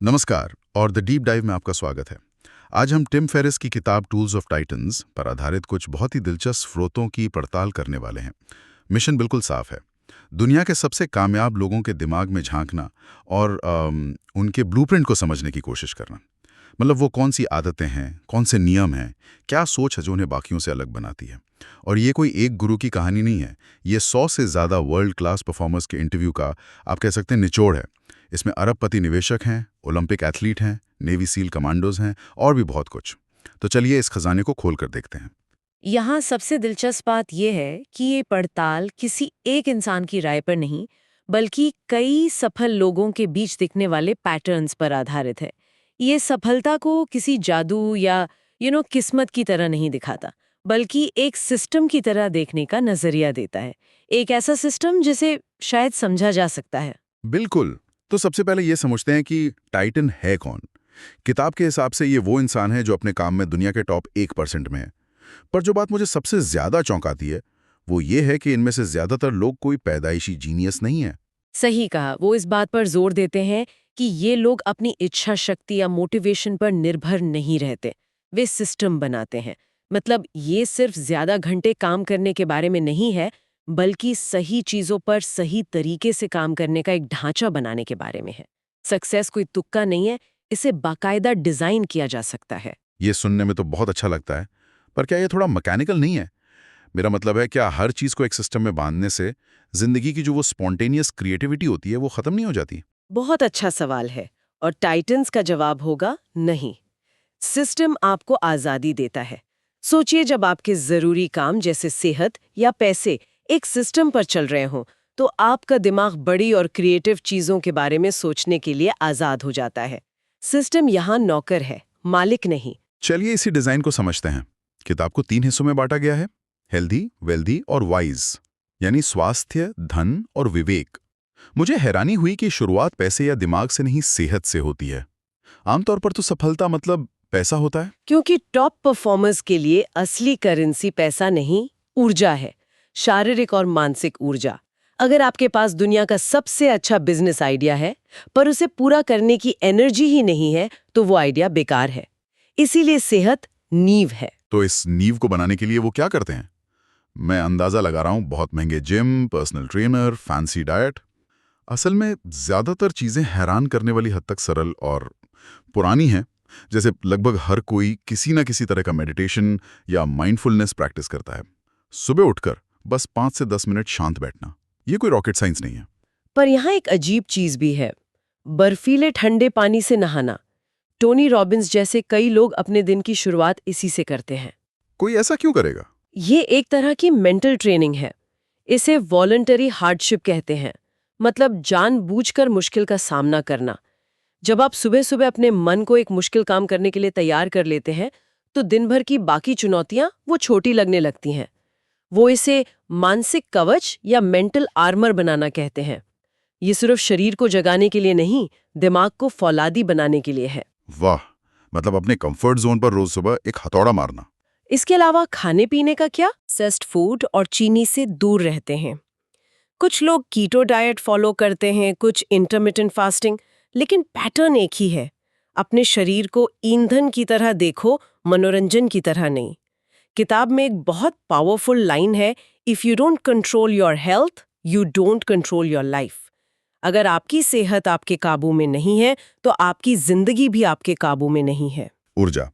नमस्कार और the deep dive में आपका स्वागत है। आज हम टिम फेरिस की किताब टूल्स ऑफ टाइटन्स पर आधारित कुछ बहुत ही दिलचस्प स्रोतों की पड़ताल करने वाले हैं। मिशन बिल्कुल साफ है, दुनिया के सबसे कामयाब लोगों के दिमाग में झांकना और उनके ब्लूप्रिंट को समझने की कोशिश करना। मतलब वो कौन सी आदतें हैं, कौन से नियम हैं, क्या सोच है जो उन्हें बाकियों से अलग बनाती है। और ये कोई एक गुरु की कहानी नहीं है, ये 100 से ज़्यादा वर्ल्ड क्लास परफॉर्मर्स के इंटरव्यू का आप कह सकते हैं निचोड़ है। इसमें अरबपति निवेशक हैं, ओलंपिक एथलीट हैं, नेवी सील कमांडोज हैं और भी बहुत कुछ। तो चलिए इस खजाने को खोल कर देखते हैं। यहाँ सबसे दिलचस्प बात यह है कि ये पड़ताल किसी एक इंसान की राय पर नहीं, बल्कि कई सफल लोगों के बीच दिखने वाले पैटर्न्स पर आधारित है। ये सफलता को किसी जादू या किस्मत की तरह नहीं दिखाता, बल्कि एक सिस्टम की तरह देखने का नजरिया देता है। एक ऐसा सिस्टम जिसे शायद समझा जा सकता है। बिल्कुल। तो सबसे पहले ये समझते हैं कि टाइटन है कौन। किताब के हिसाब से ये वो इंसान है जो अपने काम में दुनिया के टॉप 1% में है। पर जो बात मुझे सबसे ज्यादा चौंकाती है वो ये है कि इनमें से ज्यादातर लोग कोई पैदाइशी जीनियस नहीं है। सही कहा। वो इस बात पर जोर देते हैं कि ये लोग अपनी इच्छा शक्ति या मोटिवेशन पर निर्भर नहीं रहते, वे सिस्टम बनाते हैं। मतलब ये सिर्फ ज्यादा घंटे काम करने के बारे में नहीं है, बल्कि सही चीजों पर सही तरीके से काम करने का एक ढांचा बनाने के बारे में है। सक्सेस कोई तुक्का नहीं है, इसे बाकायदा डिजाइन किया जा सकता है। ये सुनने में तो बहुत अच्छा लगता है, पर क्या ये थोड़ा मैकेनिकल नहीं है? मेरा मतलब है, क्या हर चीज को एक सिस्टम में बांधने से जिंदगी की जो वो स्पॉन्टेनियस क्रिएटिविटी होती है वो खत्म नहीं हो जाती? बहुत अच्छा सवाल है, और टाइटन्स का जवाब होगा नहीं। सिस्टम आपको आजादी देता है। सोचिए, जब आपके जरूरी काम जैसे सेहत या पैसे एक सिस्टम पर चल रहे हों, तो आपका दिमाग बड़ी और क्रिएटिव चीजों के बारे में सोचने के लिए आजाद हो जाता है। सिस्टम यहाँ नौकर है, मालिक नहीं। चलिए इसी डिजाइन को समझते हैं। किताब को 3 हिस्सों में बांटा गया है, हेल्दी, वेल्दी और वाइज, यानी स्वास्थ्य, धन और विवेक। मुझे हैरानी हुई कि शुरुआत पैसे या दिमाग से नहीं, सेहत से होती है। आमतौर पर तो सफलता मतलब पैसा होता है। क्योंकि टॉप परफॉर्मर्स के लिए असली करेंसी पैसा नहीं, ऊर्जा है। शारीरिक और मानसिक ऊर्जा। अगर आपके पास दुनिया का सबसे अच्छा बिजनेस आइडिया है, पर उसे पूरा करने की एनर्जी ही नहीं है, तो वो आइडिया बेकार है। इसीलिए सेहत नींव है। तो इस नींव को बनाने के लिए वो क्या करते हैं? मैं अंदाजा लगा रहा हूं, बहुत महंगे gym, personal trainer, fancy diet. असल में ज्यादातर चीजें हैरान करने वाली हद तक सरल और पुरानी हैं। जैसे लगभग हर कोई किसी न किसी तरह का मेडिटेशन या माइंडफुलनेस प्रैक्टिस करता है। सुबह उठकर बस 5 से 10 मिनट शांत बैठना, ये कोई रॉकेट साइंस नहीं है। पर यहाँ एक अजीब चीज भी है, बर्फीले ठंडे पानी से नहाना। टोनी रॉबिन्स जैसे कई लोग अपने दिन की शुरुआत इसी से करते हैं। कोई ऐसा क्यों करेगा? ये एक तरह की मेंटल ट्रेनिंग है। इसे वॉलंटरी हार्डशिप कहते हैं, मतलब जानबूझकर मुश्किल का सामना करना। जब आप सुबह सुबह अपने मन को एक मुश्किल काम करने के लिए तैयार कर लेते हैं, तो दिन भर की बाकी चुनौतियां वो छोटी लगने लगती हैं। वो इसे मानसिक कवच या मेंटल आर्मर बनाना कहते हैं। ये सिर्फ शरीर को जगाने के लिए नहीं, दिमाग को फौलादी बनाने के लिए है। वाह, मतलब अपने कंफर्ट जोन पर रोज सुबह एक हथौड़ा मारना। इसके अलावा खाने पीने का क्या? प्रोसेस्ड फूड और चीनी से दूर रहते हैं। कुछ लोग कीटो डाइट फॉलो करते हैं, कुछ इंटरमिटेंट फास्टिंग, लेकिन पैटर्न एक ही है। अपने शरीर को ईंधन की तरह देखो, मनोरंजन की तरह नहीं। किताब में एक बहुत पावरफुल लाइन है, if you don't control your health, you don't control your life. अगर आपकी सेहत आपके काबू में नहीं है, तो आपकी जिंदगी भी आपके काबू में नहीं है। ऊर्जा,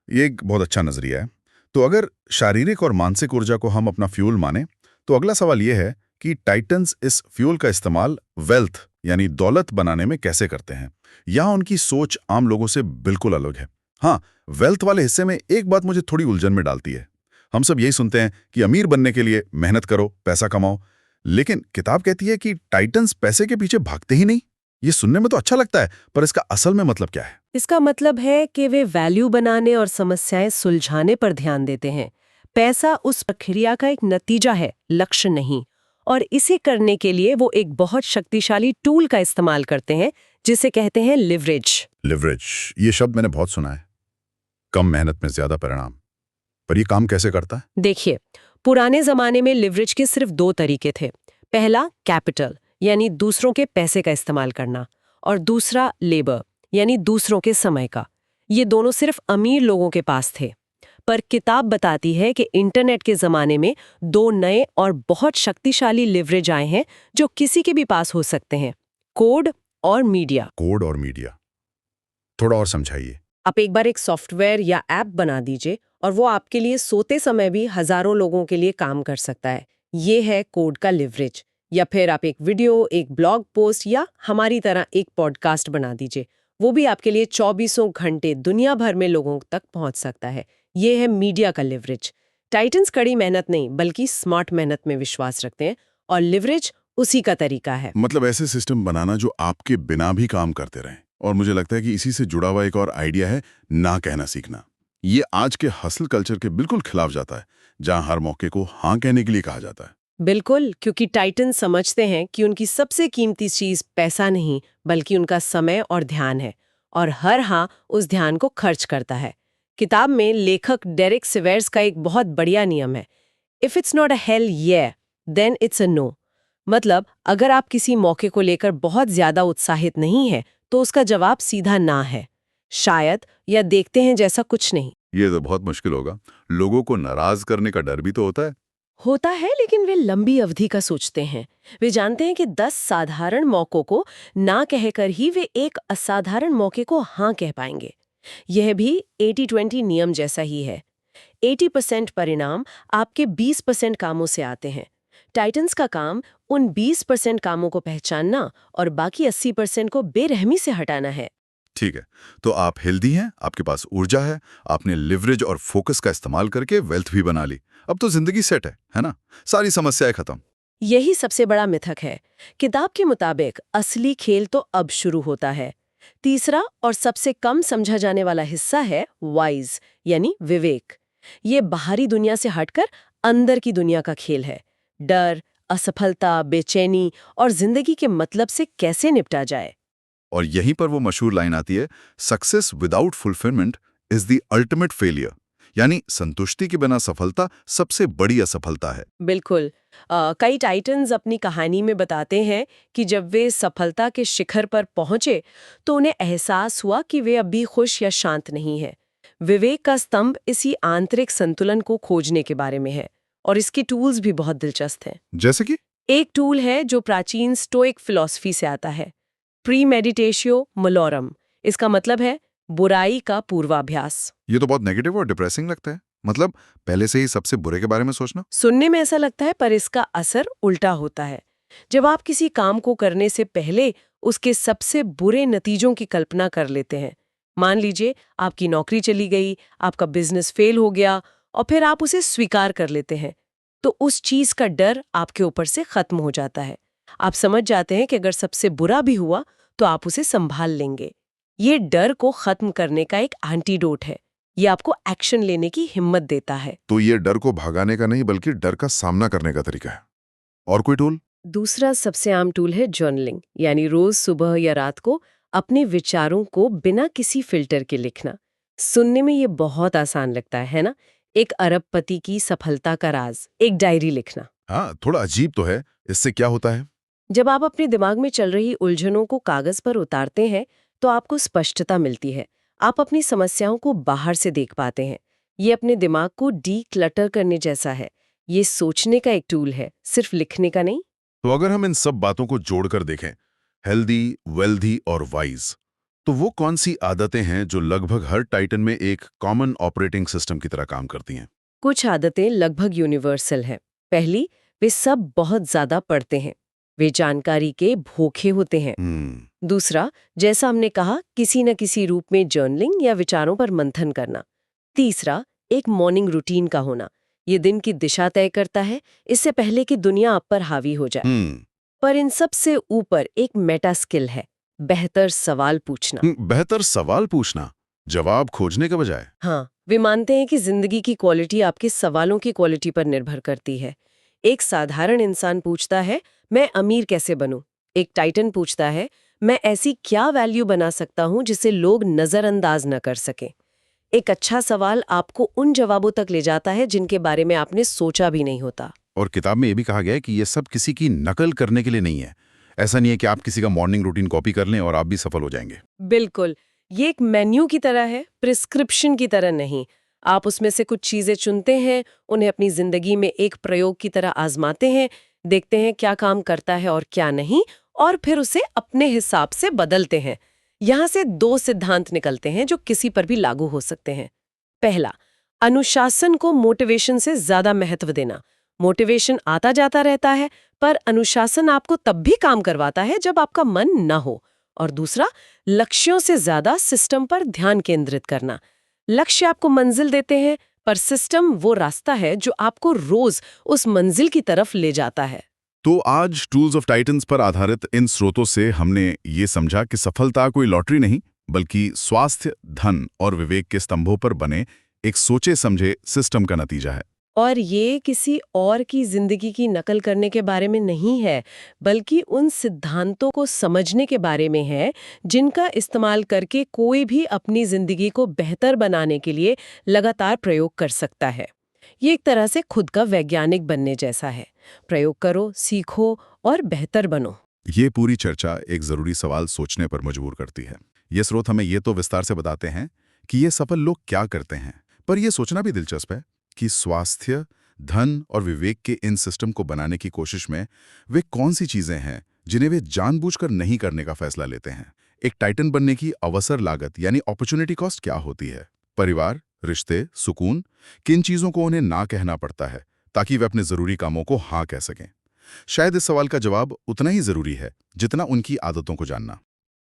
ये एक बहुत अच्छा नजरिया है। तो अगर शारीरिक और मानसिक ऊर्जा को हम अपना फ्यूल माने, तो अगला सवाल यह है कि टाइटन्स इस फ्यूल का इस्तेमाल वेल्थ यानी दौलत बनाने में कैसे करते हैं। यहाँ उनकी सोच आम लोगों से बिल्कुल अलग है। हाँ, वेल्थ वाले हिस्से में एक बात मुझे थोड़ी उलझन में डालती है। हम सब यही सुनते हैं कि अमीर बनने के लिए मेहनत करो, पैसा कमाओ, लेकिन किताब कहती है कि टाइटन्स पैसे के पीछे भागते ही नहीं। ये सुनने में तो अच्छा लगता है, पर इसका असल में मतलब क्या है? इसका मतलब है कि वे वैल्यू बनाने और समस्याएं सुलझाने पर ध्यान देते हैं। पैसा उस प्रक्रिया का एक नतीजा है, लक्ष्य नहीं। और इसे करने के लिए वो एक बहुत शक्तिशाली टूल का इस्तेमाल करते हैं, जिसे कहते हैं लिवरेज। लिवरेज, ये शब्द मैंने बहुत सुना है। कम मेहनत में ज्यादा परिणाम। पर ये काम कैसे करता है? देखिए, पुराने जमाने में लिवरेज के सिर्फ 2 तरीके थे। पहला कैपिटल, यानी दूसरों के पैसे का इस्तेमाल करना, और दूसरा लेबर, यानी दूसरों के समय का। ये दोनों सिर्फ अमीर लोगों के पास थे। पर किताब बताती है कि इंटरनेट के ज़माने में दो नए और बहुत शक्तिशाली लिवरेज आए हैं जो किसी के भी पास हो सकते हैं, कोड और मीडिया। कोड और मीडिया, थोड़ा और समझाइए। आप एक बार एक सॉफ्टवेयर या ऐप बना दीजिए और वो आपके लिए सोते समय भी हजारों लोगों के लिए काम कर सकता है। ये है कोड का लिवरेज। या फिर आप एक वीडियो, एक ब्लॉग पोस्ट या हमारी तरह एक पॉडकास्ट बना दीजिए, वो भी आपके लिए 24 घंटे दुनिया भर में लोगों तक पहुंच सकता है। ये है मीडिया का लिवरेज। टाइटन्स कड़ी मेहनत नहीं बल्कि स्मार्ट मेहनत में विश्वास रखते हैं और लिवरेज उसी का तरीका है। मतलब ऐसे सिस्टम बनाना जो आपके बिना भी काम करते रहें। और मुझे लगता है कि इसी से जुड़ा हुआ एक और आइडिया है, ना कहना सीखना। ये आज के हसल कल्चर के बिल्कुल खिलाफ जाता है, जहां हर मौके को हाँ कहने के लिए कहा जाता है। बिल्कुल, क्योंकि टाइटन समझते हैं कि उनकी सबसे कीमती चीज पैसा नहीं बल्कि उनका समय और ध्यान है, और हर हाँ उस ध्यान को खर्च करता है। किताब में लेखक डेरिक सिवेर्स का एक बहुत बढ़िया नियम है, if it's not a hell yeah, then it's a no. मतलब अगर आप किसी मौके को लेकर बहुत ज्यादा उत्साहित नहीं है तो उसका जवाब सीधा ना है, शायद, या देखते हैं जैसा कुछ नहीं। ये तो बहुत मुश्किल होगा। लोगों को नाराज करने का डर भी तो होता है। लेकिन वे लंबी अवधि का सोचते हैं। वे जानते हैं कि 10 साधारण मौकों को ना कहकर ही वे एक असाधारण मौके को हाँ कह पाएंगे। यह भी 80-20 नियम जैसा ही है। 80% परिणाम आपके 20% कामों से आते हैं। टाइटन्स का काम उन 20% कामों को पहचानना और बाकी 80% को बेरहमी से हटाना है। ठीक है, तो आप हेल्दी हैं, आपके पास ऊर्जा है, आपने लिवरेज और फोकस का इस्तेमाल करके वेल्थ भी बना ली। अब तो जिंदगी सेट है ना? सारी समस्याएं खत्म। यही सबसे बड़ा मिथक है। किताब के मुताबिक असली खेल तो अब शुरू होता है। तीसरा और सबसे कम समझा जाने वाला हिस्सा है वाइज, यानी विवेक। ये बाहरी दुनिया से हटकर अंदर की दुनिया का खेल है। डर, असफलता, बेचैनी और जिंदगी के मतलब से कैसे निपटा जाए। और यहीं पर वो मशहूर लाइन आती है, success without fulfilment is the ultimate failure. यानी संतुष्टि के बिना सफलता सबसे बड़ी असफलता है। बिल्कुल। कई टाइटन्स अपनी कहानी में बताते हैं कि जब वे सफलता के शिखर पर पहुंचे तो उन्हें एहसास हुआ कि वे अब भी खुश या शांत नहीं हैं। विवेक का स्तंभ इसी आंतरिक संतुलन को खोजने के बारे में है, और इसके टूल्स भी बहुत दिलचस्प हैं। जैसे कि एक टूल है जो प्राचीन स्टोइक फिलॉसफी से आता है, प्रीमेडिटेशियो मलोरम। इसका मतलब है बुराई का पूर्वाभ्यास। ये तो बहुत नेगेटिव और डिप्रेसिंग लगता है। मतलब पहले से ही सबसे बुरे के बारे में सोचना। सुनने में ऐसा लगता है, पर इसका असर उल्टा होता है। जब आप किसी काम को करने से पहले उसके सबसे बुरे नतीजों की कल्पना कर लेते हैं, मान लीजिए आपकी नौकरी चली गई, आपका बिजनेस फेल हो गया, और फिर आप उसे स्वीकार कर लेते हैं, तो उस चीज का डर आपके ऊपर से खत्म हो जाता है। आप समझ जाते हैं कि अगर सबसे बुरा भी हुआ तो आप उसे संभाल लेंगे। ये डर को खत्म करने का एक एंटीडोट है। ये आपको एक्शन लेने की हिम्मत देता है। तो ये डर को भगाने का नहीं बल्कि डर का सामना करने का तरीका है। और कोई टूल? दूसरा सबसे आम टूल है जर्नलिंग, यानी रोज सुबह या रात को अपने विचारों को बिना किसी फिल्टर के लिखना। सुनने में ये बहुत आसान लगता है ना? एक अरबपति की सफलता का राज, एक डायरी लिखना। हाँ, थोड़ा अजीब तो है। इससे क्या होता है? जब आप अपने दिमाग में चल रही उलझनों को कागज पर उतारते हैं तो आपको स्पष्टता मिलती है। आप अपनी समस्याओं को बाहर से देख पाते हैं। ये अपने दिमाग को डी-क्लटर करने जैसा है। ये सोचने का एक टूल है, सिर्फ लिखने का नहीं। तो अगर हम इन सब बातों को जोड़कर देखें, हेल्दी, वेल्दी और वाइज, तो वो कौन सी आदतें हैं जो लगभग हर टाइटन में एक कॉमन ऑपरेटिंग सिस्टम की तरह काम करती हैं? कुछ आदतें लगभग यूनिवर्सल हैं। पहली, वे सब बहुत ज्यादा पढ़ते हैं। वे जानकारी के भूखे होते हैं। दूसरा, जैसा हमने कहा, किसी न किसी रूप में जर्नलिंग या विचारों पर मंथन करना। तीसरा, एक मॉर्निंग रूटीन का होना। ये दिन की दिशा तय करता है, इससे पहले कि दुनिया आप पर हावी हो जाए। पर इन सब से ऊपर एक मेटा स्किल है, बेहतर सवाल पूछना। बेहतर सवाल पूछना, जवाब खोजने के बजाय। हाँ, वे मानते हैं कि जिंदगी की क्वालिटी आपके सवालों की क्वालिटी पर निर्भर करती है। एक साधारण इंसान पूछता है, मैं अमीर कैसे बनूं? एक टाइटन पूछता है, मैं ऐसी क्या वैल्यू बना सकता हूं जिसे लोग नजरअंदाज न कर सकें? एक अच्छा सवाल आपको उन जवाबों तक ले जाता है जिनके बारे में आपने सोचा भी नहीं होता। और किताब में ये भी कहा गया है कि ये सब किसी की नकल करने के लिए नहीं है। ऐसा नहीं है कि आप किसी का मॉर्निंग रूटीन कॉपी कर लें और आप भी सफल हो जाएंगे। बिल्कुल, ये एक मेन्यू की तरह है, प्रिस्क्रिप्शन की तरह नहीं। आप उसमें से कुछ चीजें चुनते हैं, उन्हें अपनी जिंदगी में एक प्रयोग की तरह आजमाते हैं, देखते हैं क्या काम करता है और क्या नहीं, और फिर उसे अपने हिसाब से बदलते हैं। यहाँ से 2 सिद्धांत निकलते हैं जो किसी पर भी लागू हो सकते हैं। पहला, अनुशासन को मोटिवेशन से ज्यादा महत्व देना। मोटिवेशन आता जाता रहता है, पर अनुशासन आपको तब भी काम करवाता है जब आपका मन न हो। और दूसरा, लक्ष्यों से ज्यादा सिस्टम पर ध्यान केंद्रित करना। लक्ष्य आपको मंजिल देते हैं, पर सिस्टम वो रास्ता है जो आपको रोज उस मंजिल की तरफ ले जाता है। तो आज टूल्स ऑफ टाइटन्स पर आधारित इन स्रोतों से हमने ये समझा कि सफलता कोई लॉटरी नहीं, बल्कि स्वास्थ्य, धन और विवेक के स्तंभों पर बने एक सोचे समझे सिस्टम का नतीजा है। और ये किसी और की जिंदगी की नकल करने के बारे में नहीं है, बल्कि उन सिद्धांतों को समझने के बारे में है जिनका इस्तेमाल करके कोई भी अपनी जिंदगी को बेहतर बनाने के लिए लगातार प्रयोग कर सकता है। ये एक तरह से खुद का वैज्ञानिक बनने जैसा है। प्रयोग करो, सीखो और बेहतर बनो। ये पूरी चर्चा एक जरूरी सवाल सोचने पर मजबूर करती है। ये स्रोत हमें ये तो विस्तार से बताते हैं कि ये सफल लोग क्या करते हैं, पर यह सोचना भी दिलचस्प है कि स्वास्थ्य, धन और विवेक के इन सिस्टम को बनाने की कोशिश में वे कौन सी चीजें हैं जिन्हें वे जानबूझकर नहीं करने का फैसला लेते हैं। एक टाइटन बनने की अवसर लागत यानी अपॉर्चुनिटी कॉस्ट क्या होती है? परिवार, रिश्ते, सुकून, किन चीजों को उन्हें ना कहना पड़ता है ताकि वे अपने जरूरी कामों को हाँ कह सकें? शायद इस सवाल का जवाब उतना ही जरूरी है जितना उनकी आदतों को जानना।